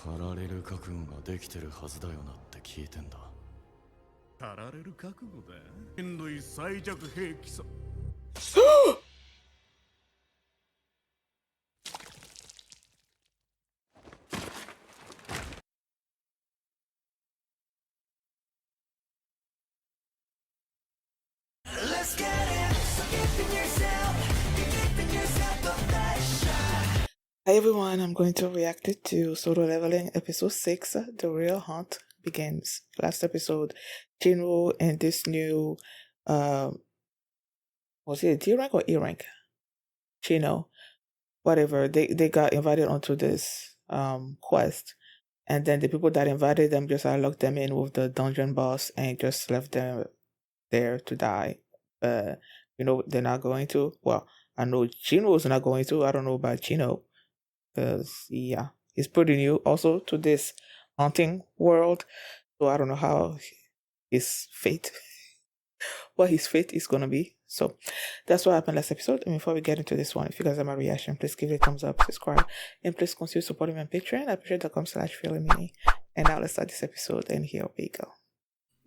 パラレル覚悟ができてるはずだよなって聞いてんだ。パラレル覚悟だ。人類最弱兵器さ。Hi everyone, I'm going to react to Solo Leveling episode 6, The Real Hunt Begins. Last episode, Jinwoo and this new, was it a D rank or E rank? Jihno, whatever, they got invited onto this quest. And then the people that invited them just locked them in with the dungeon boss and just left them there to die. They're not going to. Well, I know Jinwoo's not going to. I don't know about Jihno. Because yeah, he's pretty new also to this hunting world, so I don't know how his fate what his fate is gonna be. So that's what happened last episode. And before we get into this one, if you guys have my reaction, please give it a thumbs up, subscribe, and please consider supporting me on Patreon at patreon.com/feelingme. And now let's start this episode, and here we go.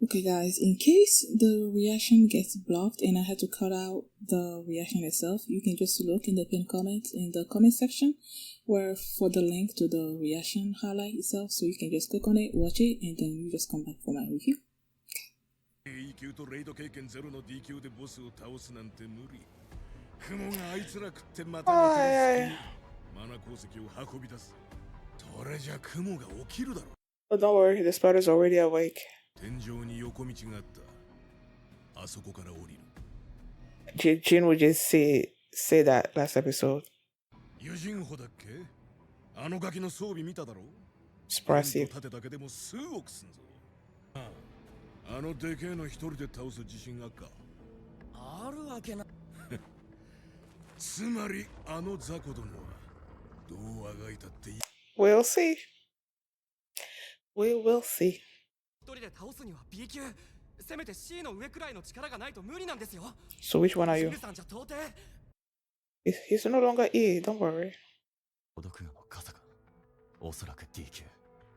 Okay guys, in case the reaction gets blocked and I had to cut out the reaction itself, you can just look in the pinned comment in the comment section where for the link to the reaction highlight itself, so you can just click on it, watch it, and then you just come back for my review. Oh, don't worry, the spider's already awake. Jin would just say that last episode. Expressive. We'll see. We will see. So which one are you? He's no longer E, don't worry.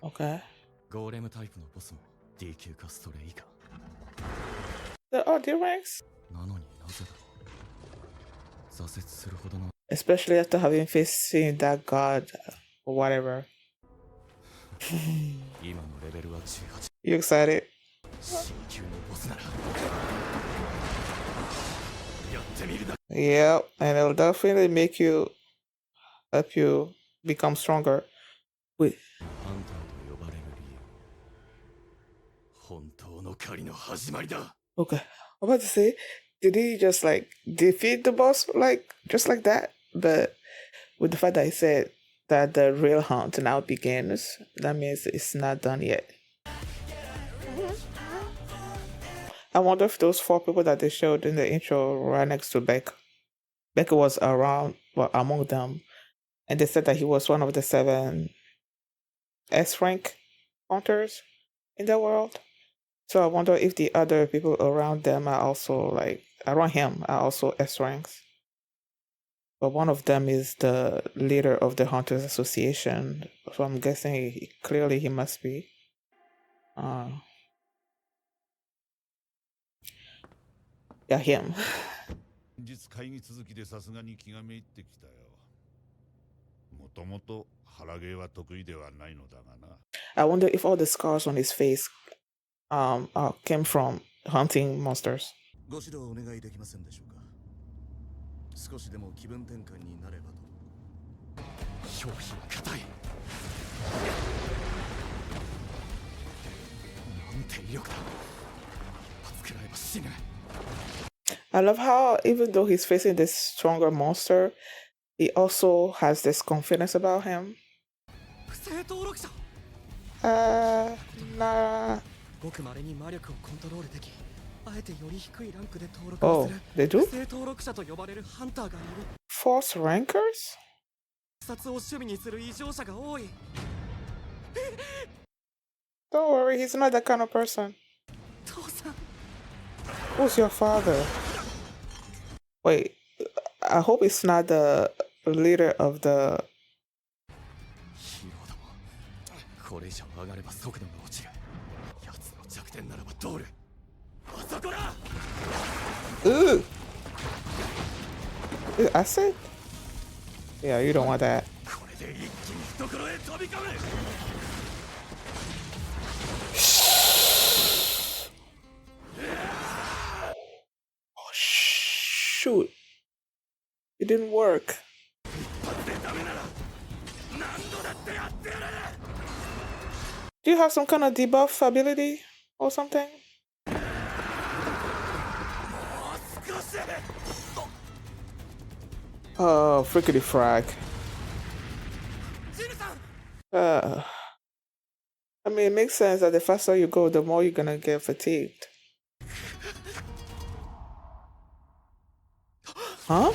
Okay. They're all D ranks? Especially after having facing that god or whatever. You excited? Yeah, and it'll definitely help you become stronger. Wait. Okay. I'm about to say, did he just like defeat the boss just like that? But with the fact that he said that the real hunt now begins, that means it's not done yet. I wonder if those 4 people that they showed in the intro right next to Beck. Beck was among them, and they said that he was one of the 7 S rank hunters in the world. So I wonder if the other people around them are also around him are also S ranks. But one of them is the leader of the Hunters Association, so I'm guessing clearly he must be. Yeah, him. I wonder if all the scars on his face came from hunting monsters. I love how even though he's facing this stronger monster, he also has this confidence about him. Nah. Oh, they do? False rankers? Don't worry, he's not that kind of person. Who's your father? Wait, I hope it's not the leader of the... これ以上上がれば速度が落ちる。奴の弱点ならば通る。あそこだ。 Ooh. Is it acid? Yeah, you don't want that. これで一気に懐へ飛び込む。 Oh, shoot. It didn't work. 一発でダメなら何度だってやってやる。 Do you have some kind of debuff ability or something? もう少し。 Oh, frickety frag. ジルさん。 I mean, it makes sense that the faster you go, the more you're gonna get fatigued. Huh?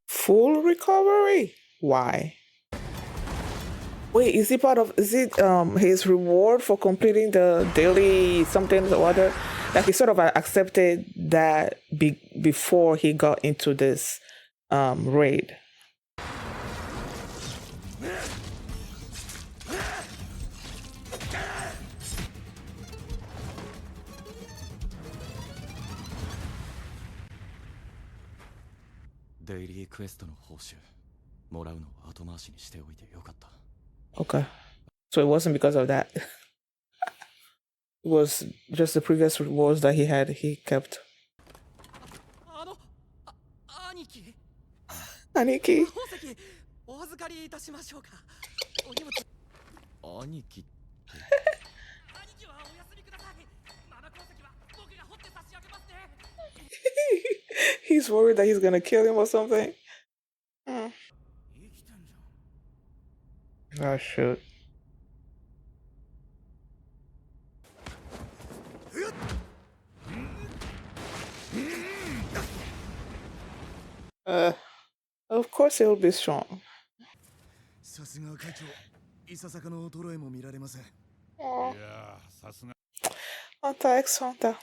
Full recovery? Why? Wait, is it his reward for completing the daily something or other? Like he sort of accepted that before he got into this raid. Daily quest の報酬もらうのを後回しにしておいてよかった。 Okay. So it wasn't because of that. It was just the previous rewards that he kept. 兄貴。 Aniki. 宝石お預かりいたしましょうか。お荷物。兄貴って。兄貴はお休みください。マナ鉱石は僕が掘って差し上げますね。 He's worried that he's gonna kill him or something. Oh shoot. Of course he'll be strong. さすが会長、いささかの衰えも見られません。い Oh, やー、さすが。 Hunter x Hunter.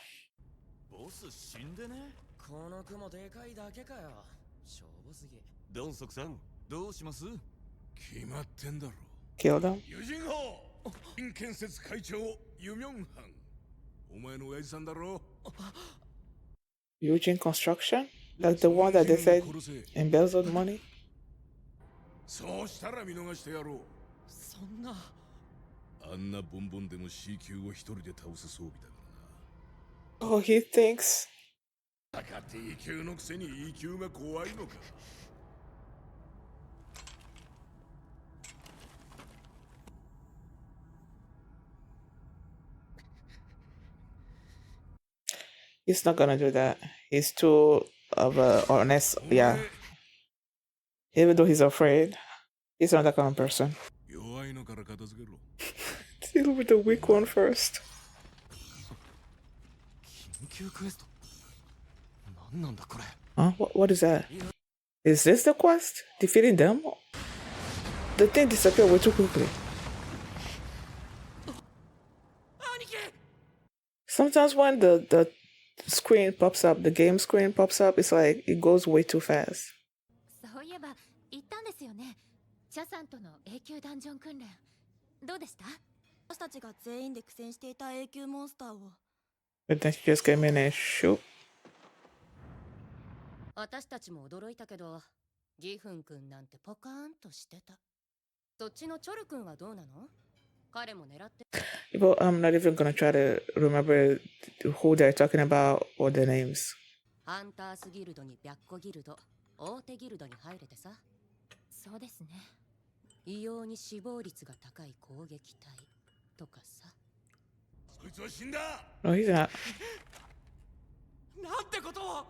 ボス死んでね。この雲でかいだけかよ。しょぼすぎ。ドンソクさん、どうします？決まってんだろ。 Kill them. ユジンホー、建設会長ユミョンハン。お前の親父さんだろ。 Eugene Construction? Like the one that they said embezzled money? そうしたら見逃してやろう。そんな。あんなボンボンでも C 級を一人で倒す装備だからな。 Oh, he thinks. 高って E 級のくせに E 級が怖いのか。 He's not gonna do that. He's too of a honest, yeah. Even though he's afraid, he's not that kind of person. 弱いのから片付けろ。 Deal with the weak one first. 緊急クエスト。何なんだこれ。 Huh? What is that? Is this the quest? Defeating them? The thing disappeared way too quickly. 兄貴。 Sometimes when the screen pops up, the game screen pops up, it's like it goes way too fast. そういえば行ったんですよね。チャさんとの永久ダンジョン訓練どうでした？私たちが全員で苦戦していた永久モンスターを But then she just came in and shoot. 私たちも驚いたけど、ギフン君なんてポカーンとしてた。そっちのチョル君はどうなの？彼も狙って。But I'm not even gonna try to remember who they're talking about or their names. ハンタースギルドに白虎ギルド、大手ギルドに入れてさ。そうですね。異様に死亡率が高い攻撃隊とかさ。そいつは死んだ。 No, he's not. なんてことを。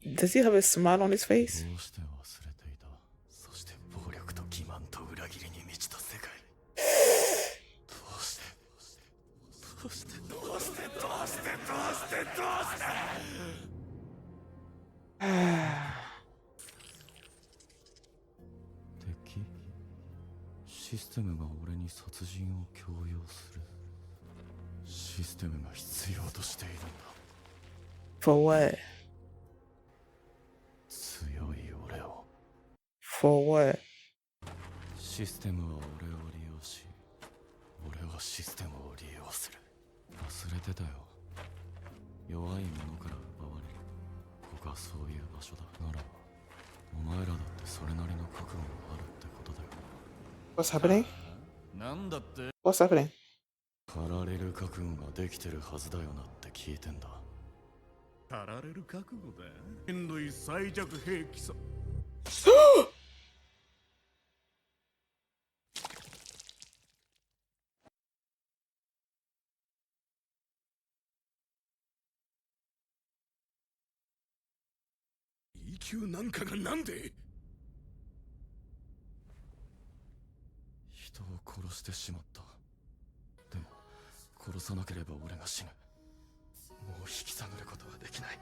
Does he have a smile on his face? どうして忘れていた。そして暴力と欺瞞と裏切りに満ちた世界。どうしてどうしてどうしてどうしてどうしてどうして。敵？システムが俺に殺人を強要する。システムが必要としているんだ。 For what? 強い俺を。 For what? システムは俺を利用しシステムを利用する。忘れてたよ。弱いものから奪われる。ここがそういう場所だ。ならばお前らだってそれなりの覚悟があるってことだよ。 What's happening? なんだって。 What's happening? 駆られる覚悟ができてるはずだよなって聞いてんだ。駆られる覚悟だ。人類最弱兵器さ。E 級なんかがなんで。人を殺してしまった。でも殺さなければ俺が死ぬ。もう引き下げることはできない。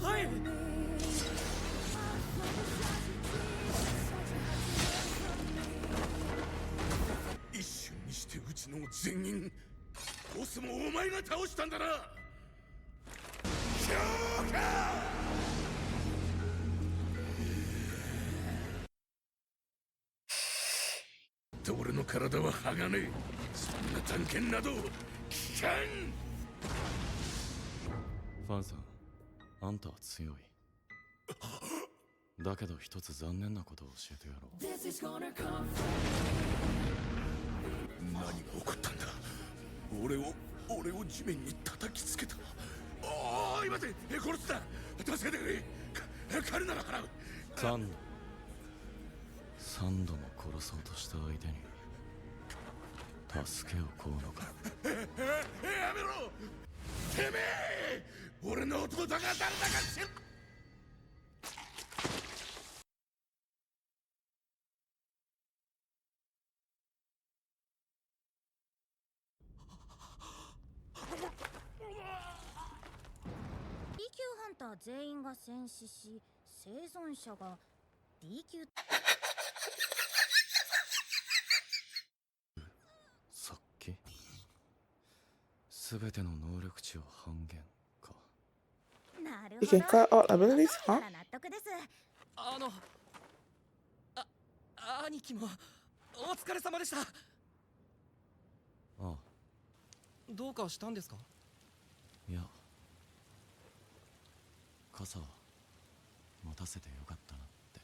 はい。一瞬にしてうちの全員ボスもお前が倒したんだな。評価。俺の体は剥がねえ。そんな探検など危険。ファンさん、あんたは強い。だけど一つ残念なことを教えてやろう。何が起こったんだ。俺を地面に叩きつけた。おい待て、殺すな。助けてくれ。彼なら払う。3度も殺そうとした相手に助けを請うのか。やめろてめえ。俺の弟が誰だか知る。D 級ハンター全員が戦死し、生存者が D 級。さっき全ての能力値を半減か。なる You ほど。 can cut all abilities, 頭 huh? から納得です。兄貴もお疲れ様でした。ああ、どうかしたんですか？いや、傘持たせてよかったなって。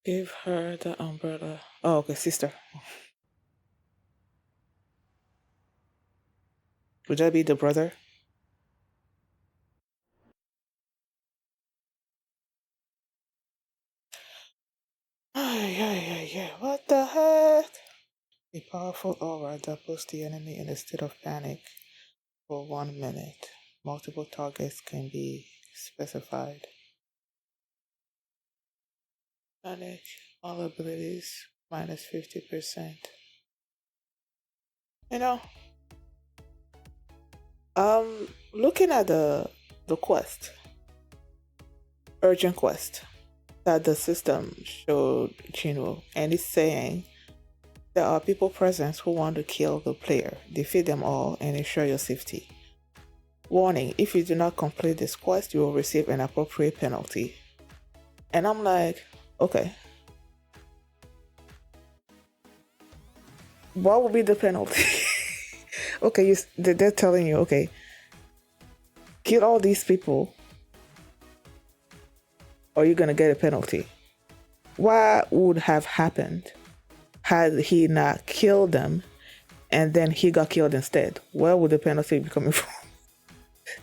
Give her the umbrella. Oh, okay, sister. Would that be the brother? Yeah. What the heck? A powerful aura that puts the enemy in a state of panic for 1 minute. Multiple targets can be specified. Panic. All abilities minus 50%. You know, looking at the quest, urgent quest that the system showed Jinwoo, and it's saying there are people present who want to kill the player. Defeat them all and ensure your safety. Warning, if you do not complete this quest, you will receive an appropriate penalty. And I'm like, okay. What would be the penalty? Okay, they're telling you, okay, kill all these people or you're going to get a penalty. What would have happened had he not killed them and then he got killed instead? Where would the penalty be coming from?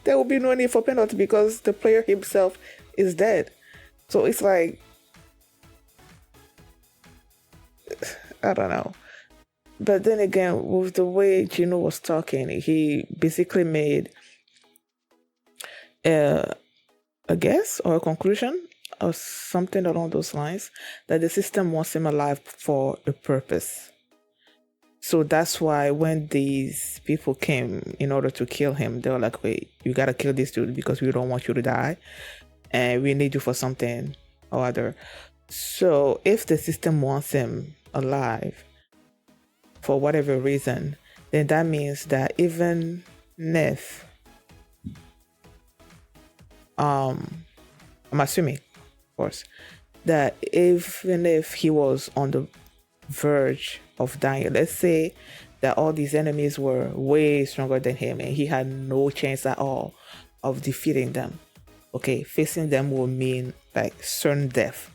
There would be no need for penalty because the player himself is dead. So it's like, I don't know. But then again, with the way Jihno was talking, he basically made a guess or a conclusion or something along those lines that the system wants him alive for a purpose. So that's why when these people came in order to kill him, they were like, wait, you gotta kill this dude because we don't want you to die and we need you for something or other. So if the system wants him alive for whatever reason, then that means that even if I'm assuming, of course, that even if he was on the verge of dying, let's say that all these enemies were way stronger than him and he had no chance at all of defeating them. Okay, facing them will mean like certain death.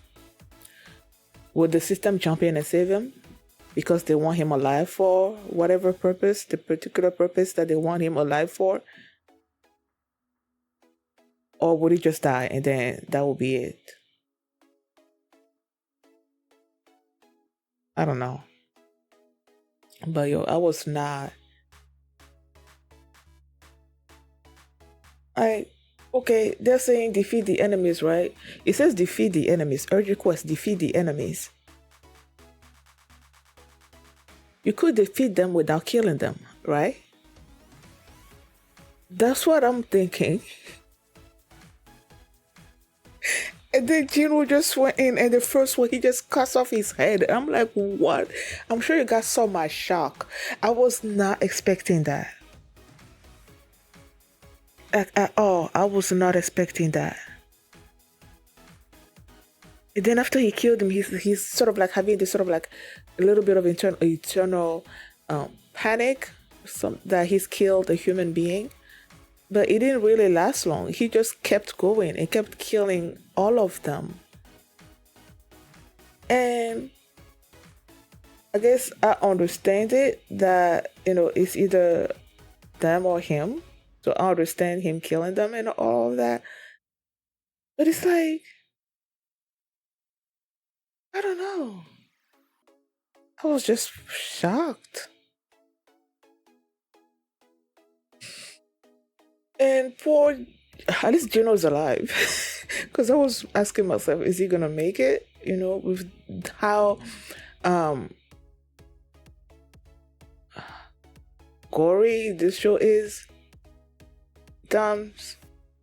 Would the system jump in and save him because they want him alive for whatever purpose, the particular purpose that they want him alive for? Or would he just die and then that will be it? I don't know. But yo, I was not. Okay, they're saying defeat the enemies, right? It says defeat the enemies. Urge request, defeat the enemies. You could defeat them without killing them, right? That's what I'm thinking. And then Jinwoo just went in, and the first one, he just cuts off his head. I'm like, what? I'm sure you guys saw my shock. I was not expecting that. At all. I was not expecting that. And then after he killed him, he's sort of like having this sort of like a little bit of eternal panic that he's killed a human being. But it didn't really last long. He just kept going and kept killing all of them. And I guess I understand it that, it's either them or him. So I understand him killing them and all of that. But it's like, I don't know. I was just shocked. And poor, at least Jihno's alive. Because I was asking myself, is he going to make it? With how gory this show is. Times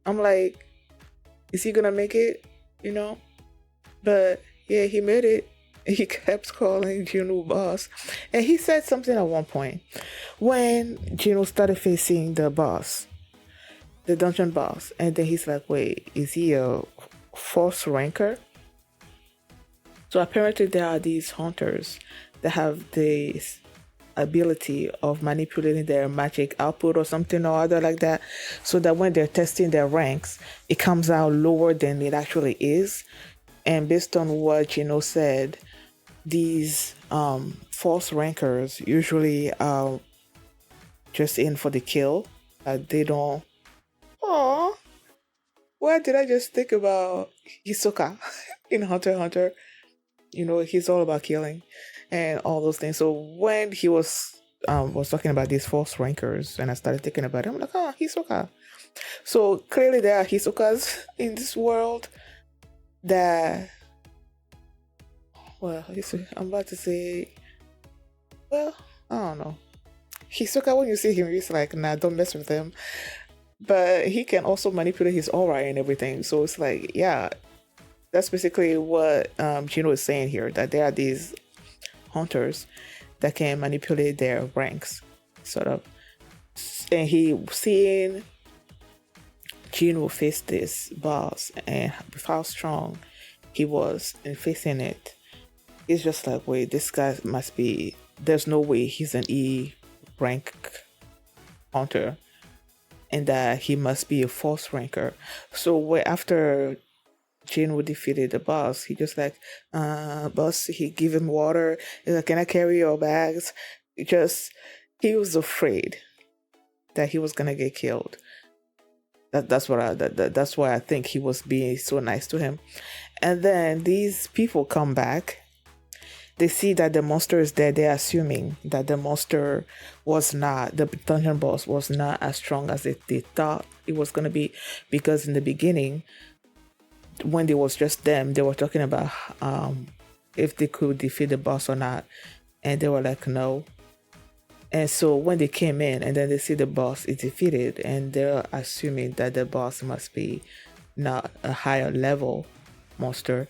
I'm like, is he gonna make it? But yeah, he made it. He kept calling Jinwoo boss, and he said something at one point when Jinwoo started facing the boss, the dungeon boss, and then he's like, wait, is he a false ranker? So apparently there are these hunters that have this ability of manipulating their magic output or something or other like that, so that when they're testing their ranks, it comes out lower than it actually is. And based on what Jihno said, these false rankers usually are just in for the kill. They don't. Oh, why did I just think about Hisoka in Hunter x Hunter? He's all about killing and all those things. So when he was talking about these false rankers, and I started thinking about it, I'm like, oh, Hisoka. So clearly there are Hisokas in this world that, well, I'm about to say, well, I don't know. Hisoka, when you see him, it's like, nah, don't mess with him. But he can also manipulate his aura and everything. So it's like, yeah, that's basically what Jinho is saying here, that there are these hunters that can manipulate their ranks, sort of. And he seeing Jinho face this boss and how strong he was in facing it, it's just like, wait, this guy must be, there's no way he's an E rank hunter, and that he must be a false ranker. So after Jinwoo defeated the boss, he just like, boss, he give him water. He's like, can I carry your bags? He was afraid that he was gonna get killed. That's why I think he was being so nice to him. And then these people come back. They see that the monster is dead. They're assuming that the monster the dungeon boss was not as strong as they thought it was gonna be, because in the beginning, when it was just them, they were talking about if they could defeat the boss or not, and they were like, no. And so when they came in and then they see the boss is defeated, and they're assuming that the boss must be not a higher level monster,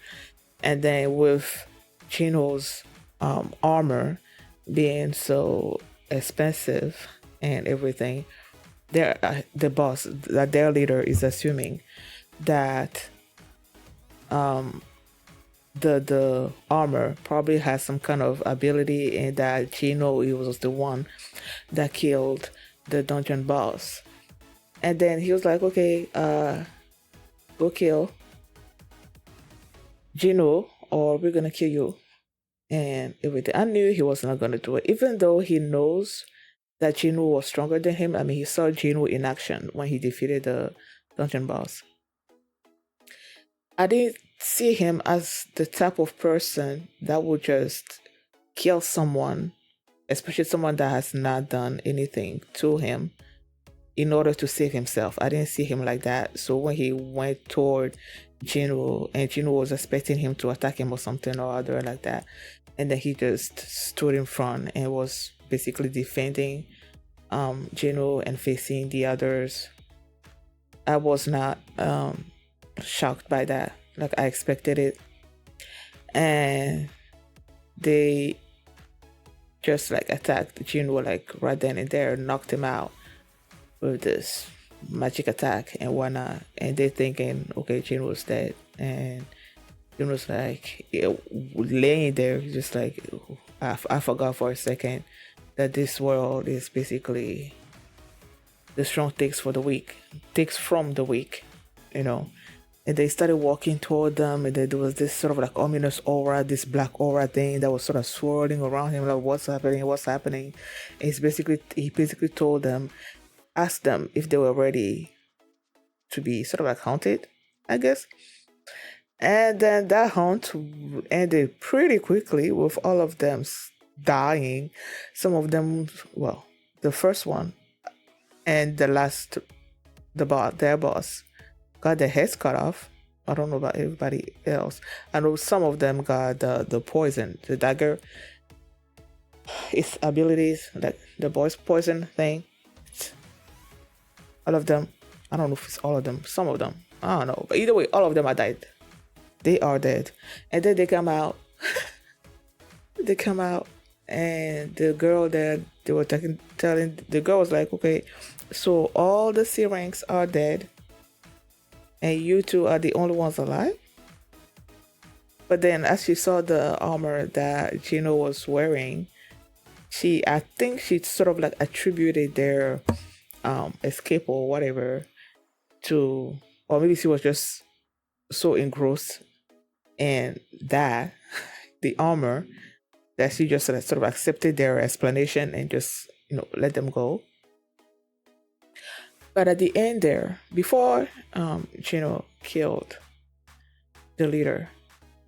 And then with Jinho's armor being so expensive and everything, the boss, that their leader, is assuming that the armor probably has some kind of ability, and that Jihno, he was the one that killed the dungeon boss. And then he was like, okay, go kill Jinho, or we're gonna kill you and everything. I knew he was not gonna do it, even though he knows that Jinwoo was stronger than him. I mean, he saw Jinwoo in action when he defeated the dungeon boss. I didn't see him as the type of person that would just kill someone, especially someone that has not done anything to him, in order to save himself. I didn't see him like that. So when he went toward Jinwoo, and Jinwoo was expecting him to attack him or something or other like that, and then he just stood in front and was basically defending Jinwoo and facing the others, I was not shocked by that. Like, I expected it. And they just like attacked Jinwoo like right then and there, knocked him out with this magic attack and whatnot. And they're thinking, okay, Jinwoo's dead. And Jinwoo's like laying there, just like, I forgot for a second that this world is basically the strong takes from the weak, you know. And they started walking toward them, and then there was this sort of like ominous aura, this black aura thing that was sort of swirling around him, like, what's happening? And he basically told them, asked them if they were ready to be sort of like haunted, I guess. And then that hunt ended pretty quickly with all of them dying. Some of them, well, the first one and the last, their boss, got their heads cut off. I don't know about everybody else. I know some of them got the poison, the dagger, its abilities, like the boy's poison thing. All of them. I don't know if it's all of them. Some of them. I don't know. But either way, all of them are dead. They are dead. And then they come out. And the girl that they were telling, the girl was like, okay, so all the C ranks are dead, and you two are the only ones alive. But then as she saw the armor that Jihno was wearing, I think she sort of like attributed their escape or whatever to, or maybe she was just so engrossed in that, the armor, that she just sort of accepted their explanation and just, let them go. But at the end there, before Jihno killed the leader,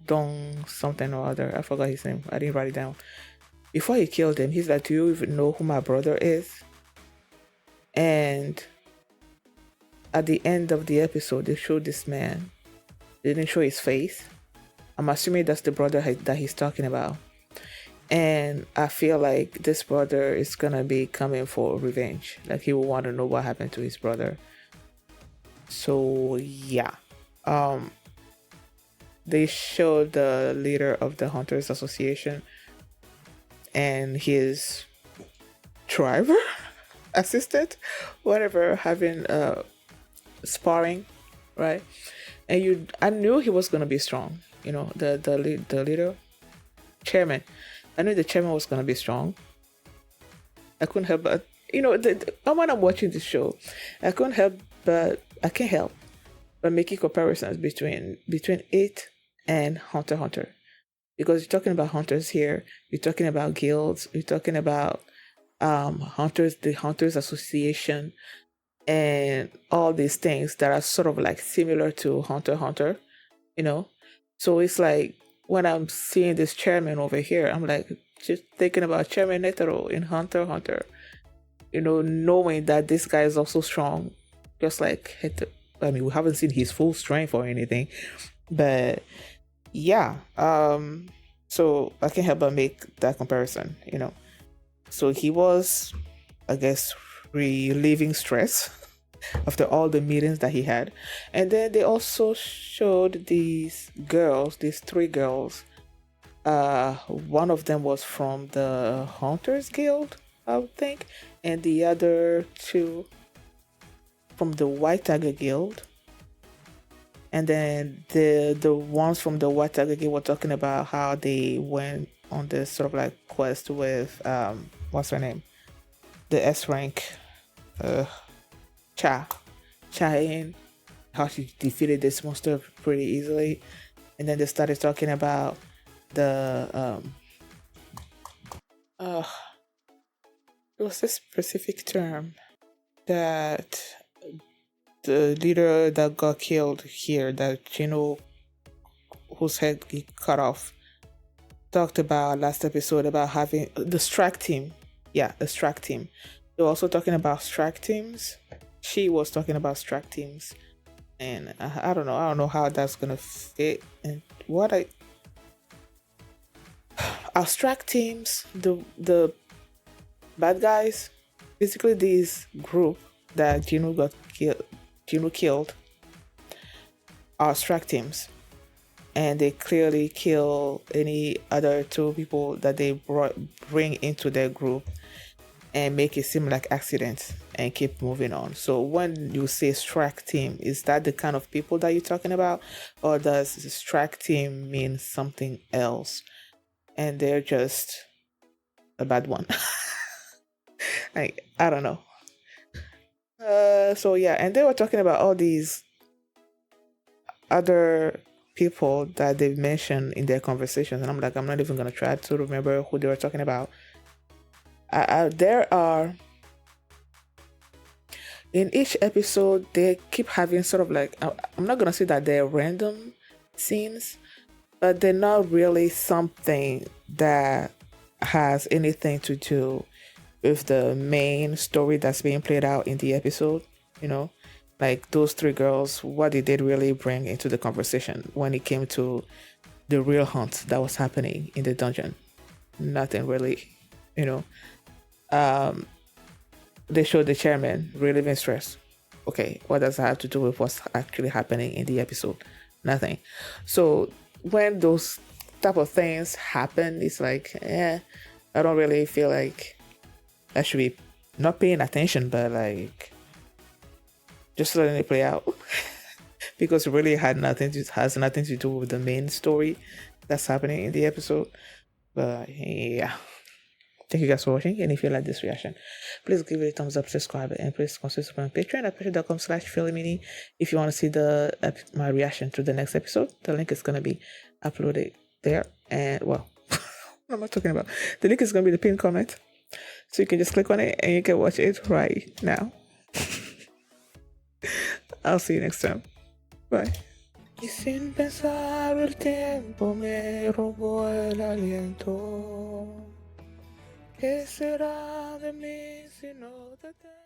Dong something or other, I forgot his name, I didn't write it down. Before he killed him, he's like, do you even know who my brother is? And at the end of the episode, they showed this man. They didn't show his face. I'm assuming that's the brother that he's talking about. And I feel like this brother is gonna be coming for revenge. Like, he will want to know what happened to his brother. So yeah. They showed the leader of the Hunters Association and his driver, assistant, whatever, having sparring, right? And I knew he was gonna be strong. The leader, chairman. I knew the chairman was gonna be strong. I couldn't help but, when I'm watching this show, I can't help but making comparisons between it and Hunter x Hunter, because you're talking about hunters here, you're talking about guilds, you're talking about hunters, the Hunters Association, and all these things that are sort of like similar to Hunter x Hunter, So it's like, when I'm seeing this chairman over here, I'm like just thinking about Chairman Netero in Hunter x Hunter, knowing that this guy is also strong, just like Hector. I mean, we haven't seen his full strength or anything, but yeah. So I can't help but make that comparison, So he was, I guess, relieving stress after all the meetings that he had. And then they also showed these girls, these three girls. One of them was from the Hunters Guild, I would think, and the other two from the White Tiger Guild. And then the ones from the White Tiger Guild were talking about how they went on this sort of like quest with what's her name? The S rank Cha-in, how she defeated this monster pretty easily. And then they started talking about the there was this specific term that the leader that got killed here, that Jinho, whose head he cut off, talked about last episode about having the strike team. Yeah, the strike team. They were also talking about strike teams. She was talking about strike teams, and I don't know how that's gonna fit. And what our strike teams, the bad guys, basically this group that Jinho killed, are strike teams, and they clearly kill any other two people that they bring into their group and make it seem like accidents and keep moving on. So when you say strike team, is that the kind of people that you're talking about, or does strike team mean something else and they're just a bad one? I don't know. So yeah, and they were talking about all these other people that they've mentioned in their conversations, and I'm like, I'm not even gonna try to remember who they were talking about. There are, in each episode, they keep having sort of like, I'm not gonna say that they're random scenes, but they're not really something that has anything to do with the main story that's being played out in the episode. You know, like those three girls, what did they really bring into the conversation when it came to the real hunt that was happening in the dungeon? Nothing really, you know. They showed the chairman relieving stress. Okay, what does that have to do with what's actually happening in the episode? Nothing. So when those type of things happen, it's like, I don't really feel like I should be not paying attention, but like just letting it play out. Because it really has nothing to do with the main story that's happening in the episode. But yeah. Thank you guys for watching, and if you like this reaction, please give it a thumbs up, subscribe, and please consider supporting Patreon at patreon.com/philomini if you want to see my reaction to the next episode. The link is going to be uploaded there, and well, what am I talking about? The link is going to be the pinned comment, so you can just click on it and you can watch it right now. I'll see you next time. Bye. Y sin pensar el tiempo me robó el aliento. ¿Qué será de mí si no te tengo?